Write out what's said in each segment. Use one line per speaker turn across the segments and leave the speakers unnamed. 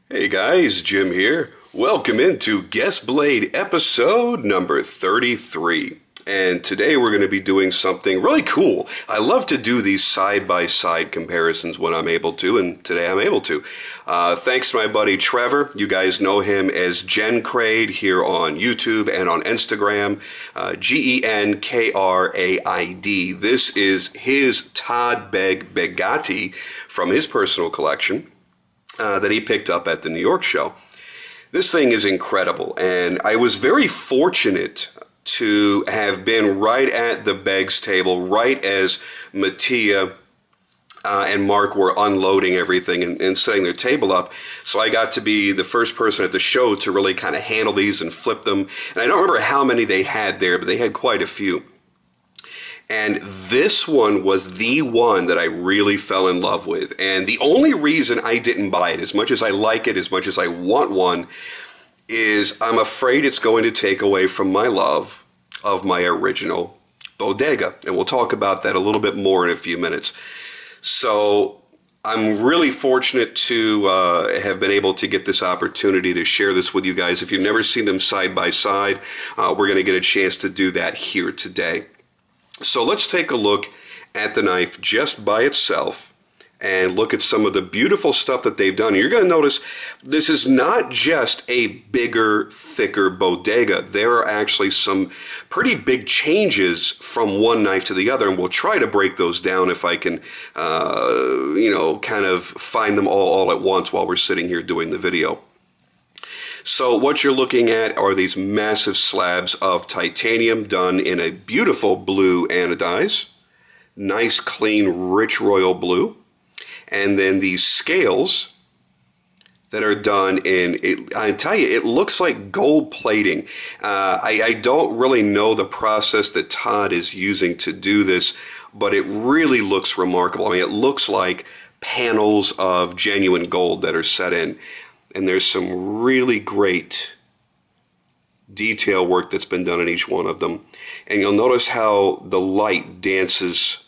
Hey guys, Jim here. Welcome into Guest Blade episode number 33. And today we're going to be doing something really cool. I love to do these side-by-side comparisons when I'm able to, and today I'm able to. Thanks to my buddy Trevor. You guys know him as Genkraid here on YouTube and on Instagram. Genkraid. This is his Todd Begg Beggatti from his personal collection that he picked up at the New York show. This thing is incredible, and I was very fortunate to have been right at the Beggs table right as Mattia and Mark were unloading everything and setting their table up. So I got to be the first person at the show to really kind of handle these and flip them. And I don't remember how many they had there, but they had quite a few. And this one was the one that I really fell in love with. And the only reason I didn't buy it, as much as I like it, as much as I want one, is I'm afraid it's going to take away from my love of my original Bodega. And we'll talk about that a little bit more in a few minutes. So I'm really fortunate to have been able to get this opportunity to share this with you guys. If you've never seen them side by side, we're going to get a chance to do that here today. So let's take a look at the knife just by itself and look at some of the beautiful stuff that they've done. You're going to notice this is not just a bigger, thicker Bodega. There are actually some pretty big changes from one knife to the other, and we'll try to break those down if I can, kind of find them all at once while we're sitting here doing the video. So what you're looking at are these massive slabs of titanium done in a beautiful blue anodize. Nice, clean, rich royal blue. And then these scales that are done in, I tell you, it looks like gold plating. I don't really know the process that Todd is using to do this, but it really looks remarkable. I mean, it looks like panels of genuine gold that are set in. And there's some really great detail work that's been done in each one of them. And you'll notice how the light dances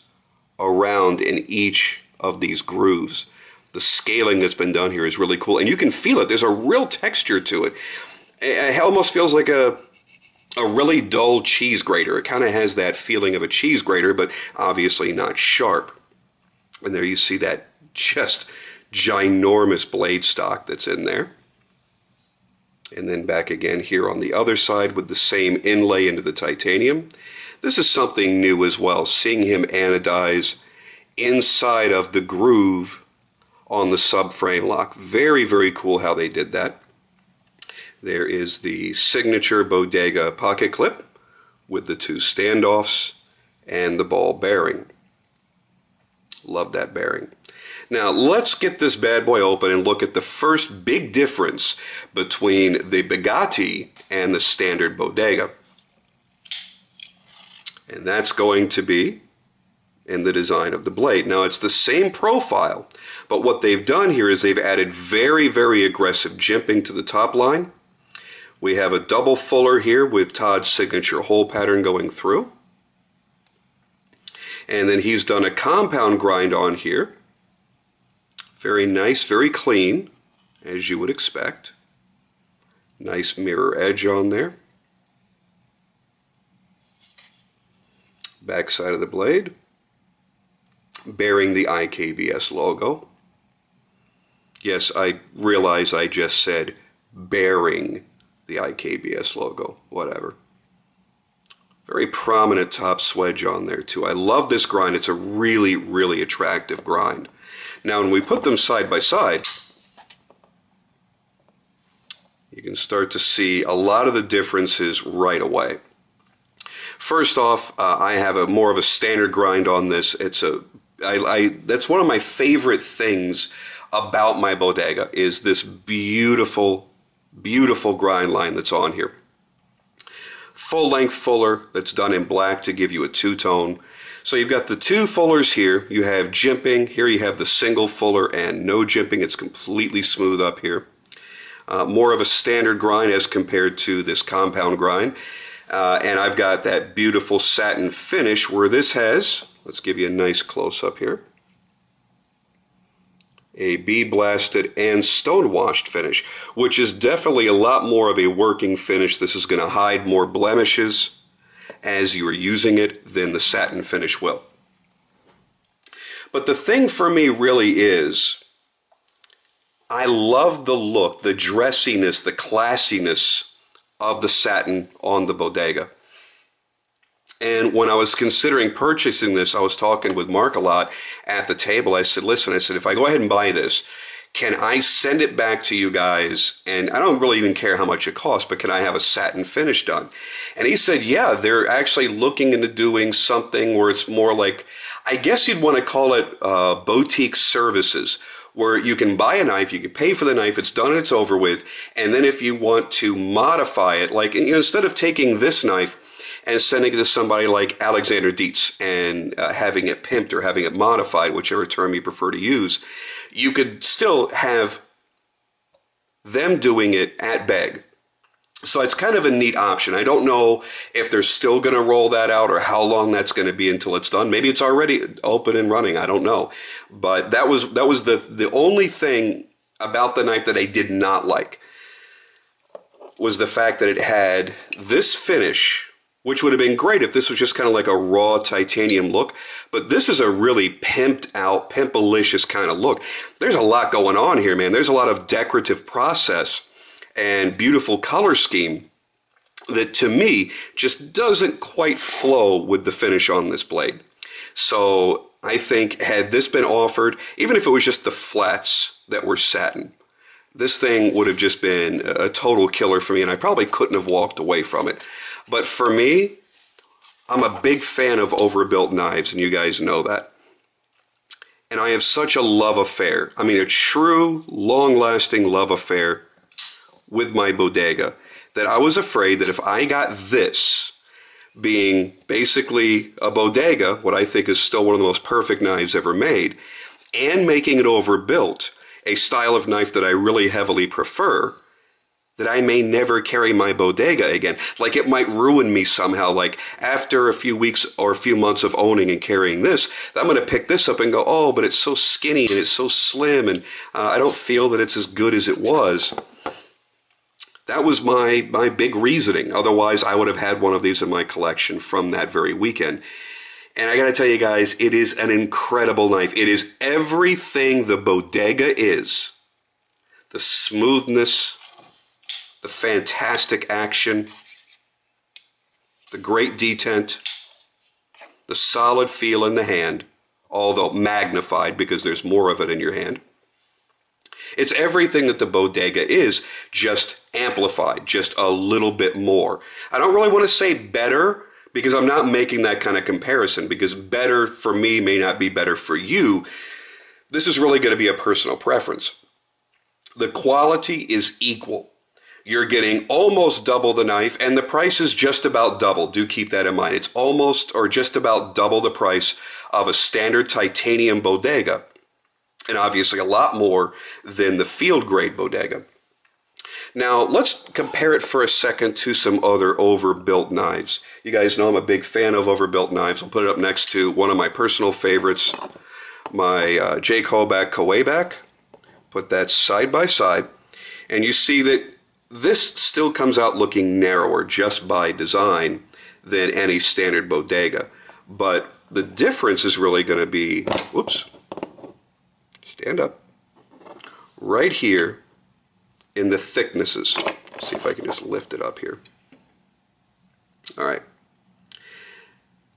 around in each of these grooves. The scaling that's been done here is really cool. And you can feel it. There's a real texture to it. It almost feels like a really dull cheese grater. It kind of has that feeling of a cheese grater, but obviously not sharp. And there you see that just ginormous blade stock that's in there. And then back again here on the other side with the same inlay into the titanium. This is something new as well, seeing him anodize inside of the groove on the subframe lock. Very, very cool how they did that. There is the signature Bodega pocket clip with the two standoffs and the ball bearing. Love that bearing. Now let's get this bad boy open and look at the first big difference between the Beggatti and the standard Bodega. And that's going to be in the design of the blade. Now it's the same profile, but what they've done here is they've added very, very aggressive jimping to the top line. We have a double fuller here with Todd's signature hole pattern going through. And then he's done a compound grind on here. Very nice, very clean, as you would expect. Nice mirror edge on there. Back side of the blade, bearing the IKBS logo. Yes, I realize I just said bearing the IKBS logo, whatever. Very prominent top swedge on there too. I love this grind. It's a really, really attractive grind. Now when we put them side by side, you can start to see a lot of the differences right away. First off, I have more of a standard grind on this. That's one of my favorite things about my Bodega is this beautiful, beautiful grind line that's on here. Full length fuller that's done in black to give you a two-tone. So you've got the two fullers here. You have jimping. Here you have the single fuller and no jimping. It's completely smooth up here. More of a standard grind as compared to this compound grind. And I've got that beautiful satin finish where this has, let's give you a nice close-up here. a bee-blasted and stone-washed finish, which is definitely a lot more of a working finish. This is going to hide more blemishes as you are using it than the satin finish will. But the thing for me really is, I love the look, the dressiness, the classiness of the satin on the Bodega. And when I was considering purchasing this, I was talking with Mark a lot at the table. I said, listen, I said, if I go ahead and buy this, can I send it back to you guys? And I don't really even care how much it costs, but can I have a satin finish done? And he said, yeah, they're actually looking into doing something where it's more like, I guess you'd want to call it boutique services, where you can buy a knife, you can pay for the knife, it's done and it's over with. And then if you want to modify it, like, you know, instead of taking this knife and sending it to somebody like Alexander Dietz and having it pimped or having it modified, whichever term you prefer to use, you could still have them doing it at Begg. So it's kind of a neat option. I don't know if they're still going to roll that out or how long that's going to be until it's done. Maybe it's already open and running. I don't know. But that was the only thing about the knife that I did not like, was the fact that it had this finish, which would have been great if this was just kind of like a raw titanium look. But this is a really pimped out, pimpalicious kind of look. There's a lot going on here, man. There's a lot of decorative process and beautiful color scheme that, to me, just doesn't quite flow with the finish on this blade. So I think had this been offered, even if it was just the flats that were satin, this thing would have just been a total killer for me, and I probably couldn't have walked away from it. But for me, I'm a big fan of Overbuilt knives, and you guys know that. And I have such a love affair, I mean a true, long-lasting love affair with my Bodega, that I was afraid that if I got this, being basically a Bodega, what I think is still one of the most perfect knives ever made, and making it Overbuilt, a style of knife that I really heavily prefer, that I may never carry my Bodega again. Like, it might ruin me somehow. Like, after a few weeks or a few months of owning and carrying this, I'm going to pick this up and go, oh, but it's so skinny and it's so slim, and I don't feel that it's as good as it was. That was my big reasoning. Otherwise, I would have had one of these in my collection from that very weekend. And I got to tell you guys, it is an incredible knife. It is everything the Bodega is. The smoothness, the fantastic action, the great detent, the solid feel in the hand, although magnified because there's more of it in your hand. It's everything that the Bodega is, just amplified, just a little bit more. I don't really want to say better, because I'm not making that kind of comparison, because better for me may not be better for you. This is really going to be a personal preference. The quality is equal. You're getting almost double the knife, and the price is just about double. Do keep that in mind. It's almost or just about double the price of a standard titanium Bodega, and obviously a lot more than the field grade Bodega. Now, let's compare it for a second to some other Overbuilt knives. You guys know I'm a big fan of Overbuilt knives. I'll put it up next to one of my personal favorites, my Jake Hoback Kowaback. Put that side by side, and you see that this still comes out looking narrower just by design than any standard Bodega. But the difference is really going to be, whoops, stand up, right here in the thicknesses. Let's see if I can just lift it up here. All right.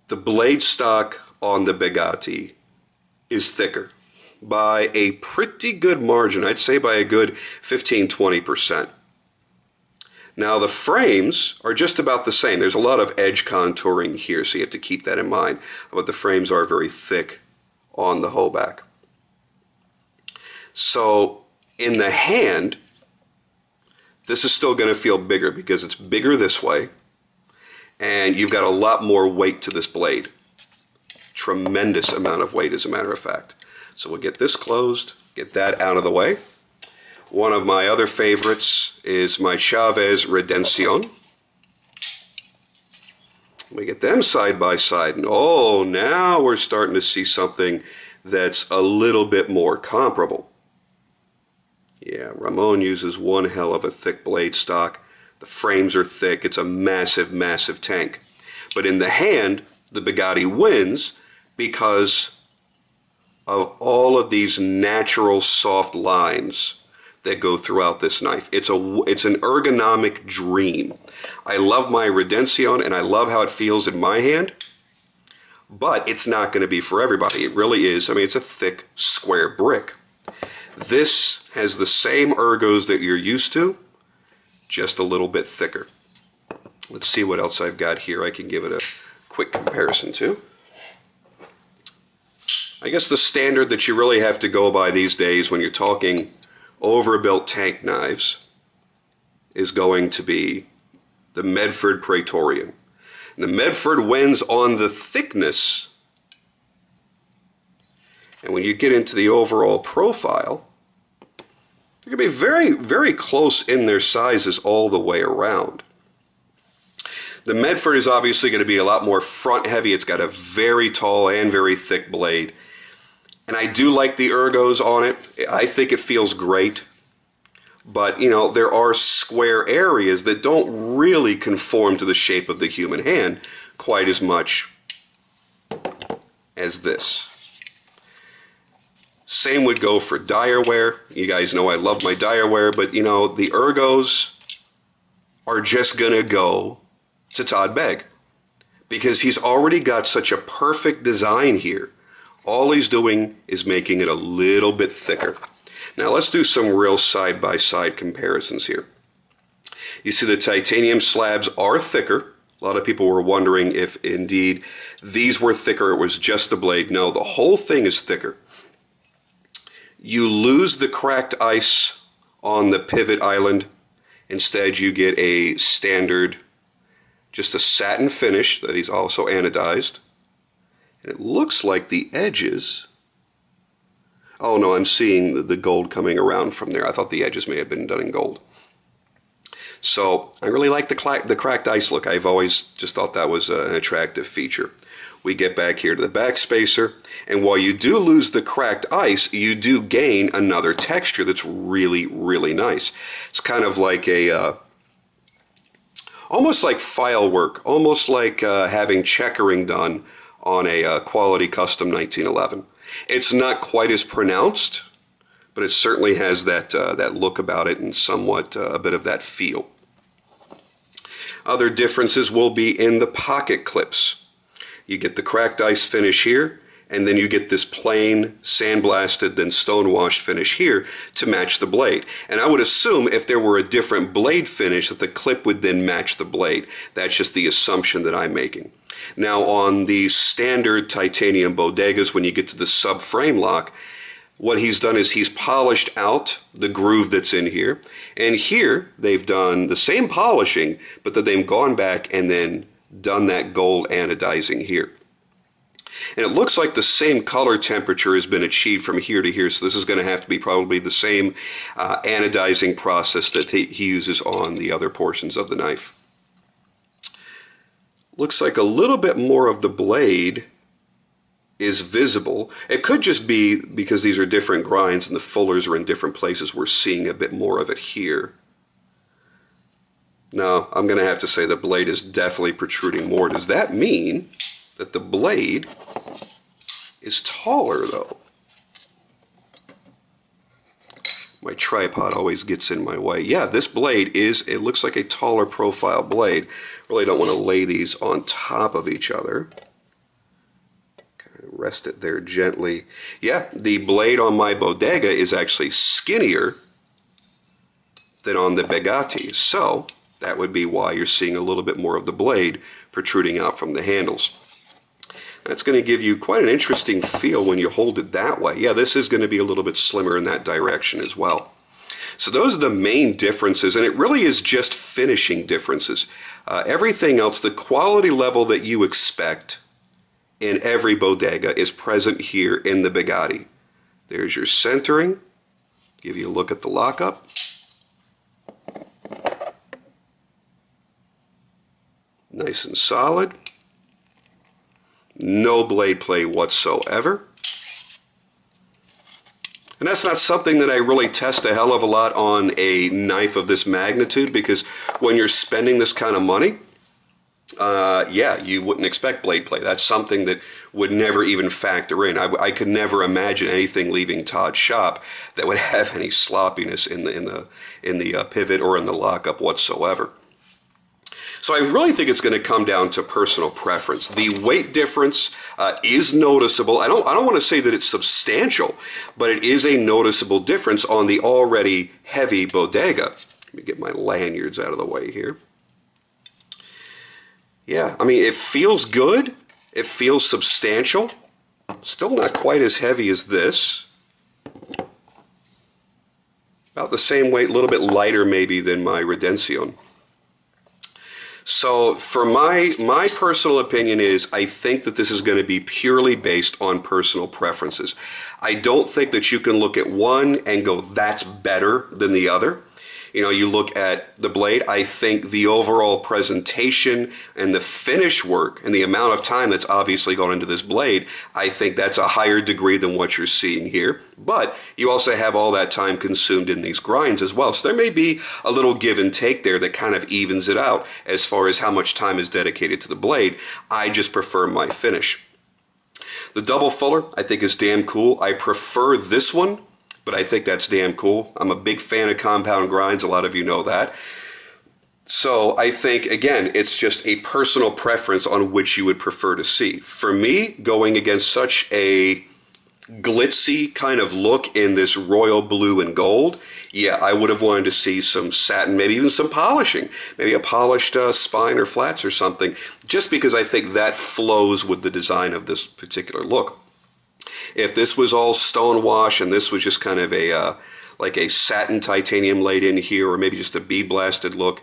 The blade stock on the Begatti is thicker by a pretty good margin. I'd say by a good 15–20%. Now the frames are just about the same. There's a lot of edge contouring here, so you have to keep that in mind. But the frames are very thick on the Hoback. So in the hand, this is still going to feel bigger because it's bigger this way, and you've got a lot more weight to this blade. Tremendous amount of weight, as a matter of fact. So we'll get this closed, get that out of the way. One of my other favorites is my Chavez Redención. We get them side by side, and oh, now we're starting to see something that's a little bit more comparable. Yeah, Ramon uses one hell of a thick blade stock. The frames are thick. It's a massive, massive tank. But in the hand, the Begatti wins because of all of these natural soft lines that go throughout this knife. It's an ergonomic dream. I love my Redención and I love how it feels in my hand, but it's not going to be for everybody. It really is. I mean, it's a thick, square brick. This has the same ergos that you're used to, just a little bit thicker. Let's see what else I've got here I can give it a quick comparison to. I guess the standard that you really have to go by these days when you're talking overbuilt tank knives is going to be the Medford Praetorian. And the Medford wins on the thickness, and when you get into the overall profile, they're going to be very, very close in their sizes all the way around. The Medford is obviously going to be a lot more front heavy. It's got a very tall and very thick blade. And I do like the ergos on it. I think it feels great. But, you know, there are square areas that don't really conform to the shape of the human hand quite as much as this. Same would go for dire wear. You guys know I love my dire wear, but, you know, the ergos are just going to go to Todd Begg because he's already got such a perfect design here. All he's doing is making it a little bit thicker. Now let's do some real side-by-side comparisons here. You see the titanium slabs are thicker. A lot of people were wondering if indeed these were thicker or it was just the blade. No, the whole thing is thicker. You lose the cracked ice on the pivot island. Instead you get a standard, just a satin finish that he's also anodized. And it looks like the edges, oh no, I'm seeing the gold coming around from there. I thought the edges may have been done in gold. So I really like the cracked ice look. I've always just thought that was an attractive feature. We get back here to the back spacer, and while you do lose the cracked ice, you do gain another texture that's really, really nice. It's kind of like a, almost like file work, almost like having checkering done on a quality custom 1911. It's not quite as pronounced, but it certainly has that look about it and somewhat a bit of that feel. Other differences will be in the pocket clips. You get the cracked ice finish here, and then you get this plain sandblasted then stonewashed finish here to match the blade. And I would assume if there were a different blade finish that the clip would then match the blade. That's just the assumption that I'm making. Now on the standard titanium Bodegas, when you get to the subframe lock, what he's done is he's polished out the groove that's in here. And here they've done the same polishing, but then they've gone back and then done that gold anodizing here. And it looks like the same color temperature has been achieved from here to here, so this is going to have to be probably the same anodizing process that he uses on the other portions of the knife. Looks like a little bit more of the blade is visible. It could just be because these are different grinds and the fullers are in different places. We're seeing a bit more of it here. No, I'm going to have to say the blade is definitely protruding more. Does that mean that the blade is taller, though? My tripod always gets in my way. Yeah, this blade is, it looks like a taller profile blade. Really don't want to lay these on top of each other. Kind of rest it there gently. Yeah, the blade on my Bodega is actually skinnier than on the Begatti. So that would be why you're seeing a little bit more of the blade protruding out from the handles. That's going to give you quite an interesting feel when you hold it that way. Yeah, this is going to be a little bit slimmer in that direction as well. So those are the main differences, and it really is just finishing differences. Everything else, the quality level that you expect in every Bodega is present here in the Begatti. There's your centering. Give you a look at the lockup. Nice and solid. No blade play whatsoever. And that's not something that I really test a hell of a lot on a knife of this magnitude, because when you're spending this kind of money, yeah, you wouldn't expect blade play. That's something that would never even factor in. I could never imagine anything leaving Todd's shop that would have any sloppiness in the pivot or in the lockup whatsoever. So I really think it's going to come down to personal preference. The weight difference is noticeable. I don't want to say that it's substantial, but it is a noticeable difference on the already heavy Bodega. Let me get my lanyards out of the way here. Yeah, I mean, it feels good. It feels substantial. Still not quite as heavy as this. About the same weight, a little bit lighter maybe than my Redención. So for my personal opinion is, I think that this is going to be purely based on personal preferences. I don't think that you can look at one and go, that's better than the other. You know, you look at the blade, I think the overall presentation and the finish work and the amount of time that's obviously gone into this blade, I think that's a higher degree than what you're seeing here. But you also have all that time consumed in these grinds as well. So there may be a little give and take there that kind of evens it out as far as how much time is dedicated to the blade. I just prefer my finish. The double fuller, I think, is damn cool. I prefer this one, but I think that's damn cool. I'm a big fan of compound grinds. A lot of you know that. So I think, again, it's just a personal preference on which you would prefer to see. For me, going against such a glitzy kind of look in this royal blue and gold, yeah, I would have wanted to see some satin, maybe even some polishing, maybe a polished spine or flats or something, just because I think that flows with the design of this particular look. If this was all stone wash and this was just kind of a like a satin titanium laid in here, or maybe just a bee blasted look,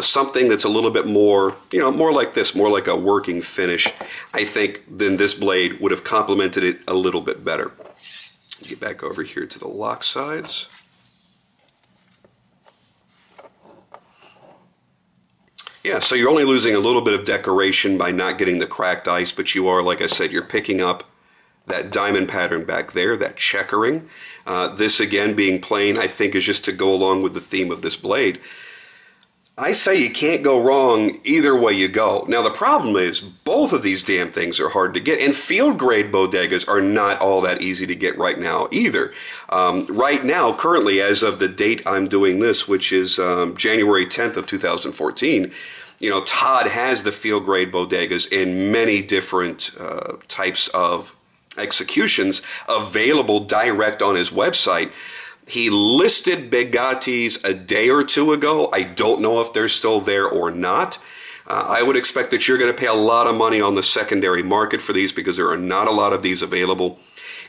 something that's a little bit more, you know, more like this, more like a working finish, I think then this blade would have complemented it a little bit better. Get back over here to the lock sides. Yeah, so you're only losing a little bit of decoration by not getting the cracked ice, but you are, like I said, you're picking up that diamond pattern back there, that checkering. This, again, being plain, I think is just to go along with the theme of this blade. I say you can't go wrong either way you go. Now, the problem is both of these damn things are hard to get, and field-grade bodegas are not all that easy to get right now either. Right now, currently, as of the date I'm doing this, which is January 10th of 2014, you know, Todd has the field-grade bodegas in many different types of executions available direct on his website. He listed Begatti's a day or two ago. I don't know if they're still there or not. I would expect that you're going to pay a lot of money on the secondary market for these, because there are not a lot of these available.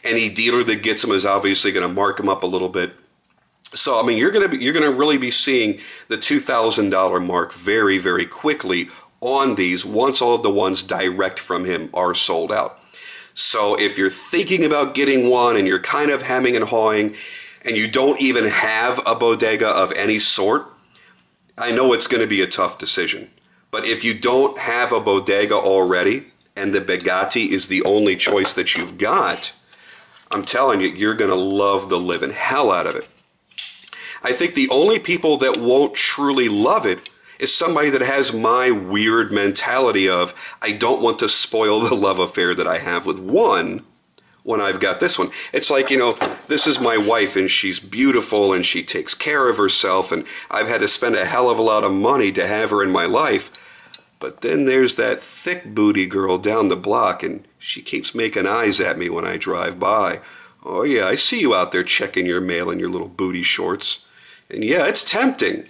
Any dealer that gets them is obviously going to mark them up a little bit. So I mean, you're going to really be seeing the $2,000 mark very, very quickly on these once all of the ones direct from him are sold out. So if you're thinking about getting one and you're kind of hemming and hawing and you don't even have a bodega of any sort, I know it's going to be a tough decision. But if you don't have a bodega already and the Begatti is the only choice that you've got, I'm telling you, you're going to love the living hell out of it. I think the only people that won't truly love it is somebody that has my weird mentality of, I don't want to spoil the love affair that I have with one when I've got this one. It's like, you know, this is my wife and she's beautiful and she takes care of herself, and I've had to spend a hell of a lot of money to have her in my life. But then there's that thick booty girl down the block and she keeps making eyes at me when I drive by. Oh yeah, I see you out there checking your mail in your little booty shorts. And yeah, it's tempting.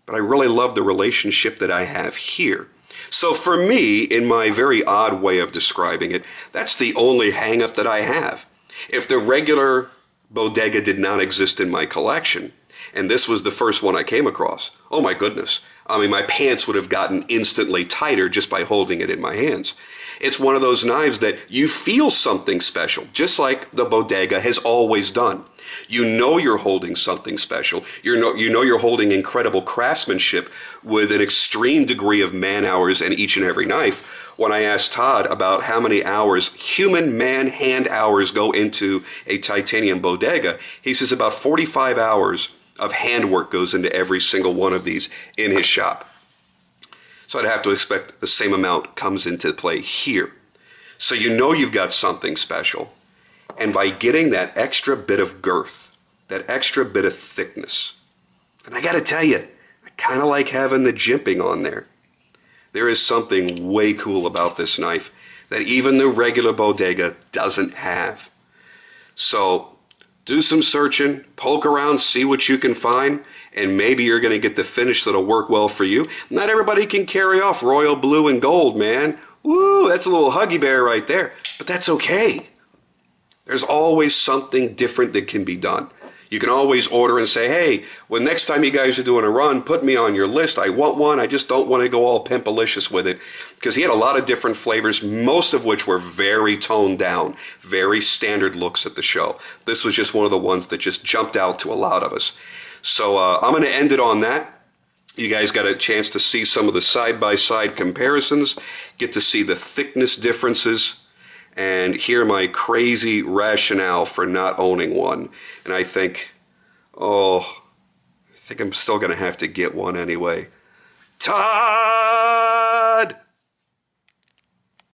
But I really love the relationship that I have here. So for me, in my very odd way of describing it, that's the only hang-up that I have. If the regular Bodega did not exist in my collection, and this was the first one I came across, oh my goodness, I mean, my pants would have gotten instantly tighter just by holding it in my hands. It's one of those knives that you feel something special, just like the Bodega has always done. You know you're holding something special. You know you're holding incredible craftsmanship with an extreme degree of man hours in each and every knife. When I asked Todd about how many hours, human man hand hours, go into a titanium Bodega, he says about 45 hours of handwork goes into every single one of these in his shop. So I'd have to expect the same amount comes into play here. So you know you've got something special. And by getting that extra bit of girth, that extra bit of thickness, and I got to tell you, I kind of like having the jimping on there. There is something way cool about this knife that even the regular Bodega doesn't have. So do some searching, poke around, see what you can find, and maybe you're going to get the finish that'll work well for you. Not everybody can carry off royal blue and gold, man. Woo, that's a little huggy bear right there. But that's okay. There's always something different that can be done. You can always order and say, hey, well, next time you guys are doing a run, put me on your list. I want one. I just don't want to go all pimpalicious with it. Because he had a lot of different flavors, most of which were very toned down, very standard looks at the show. This was just one of the ones that just jumped out to a lot of us. So I'm going to end it on that. You guys got a chance to see some of the side-by-side comparisons, get to see the thickness differences, and hear my crazy rationale for not owning one. And I think I'm still going to have to get one anyway. Ta!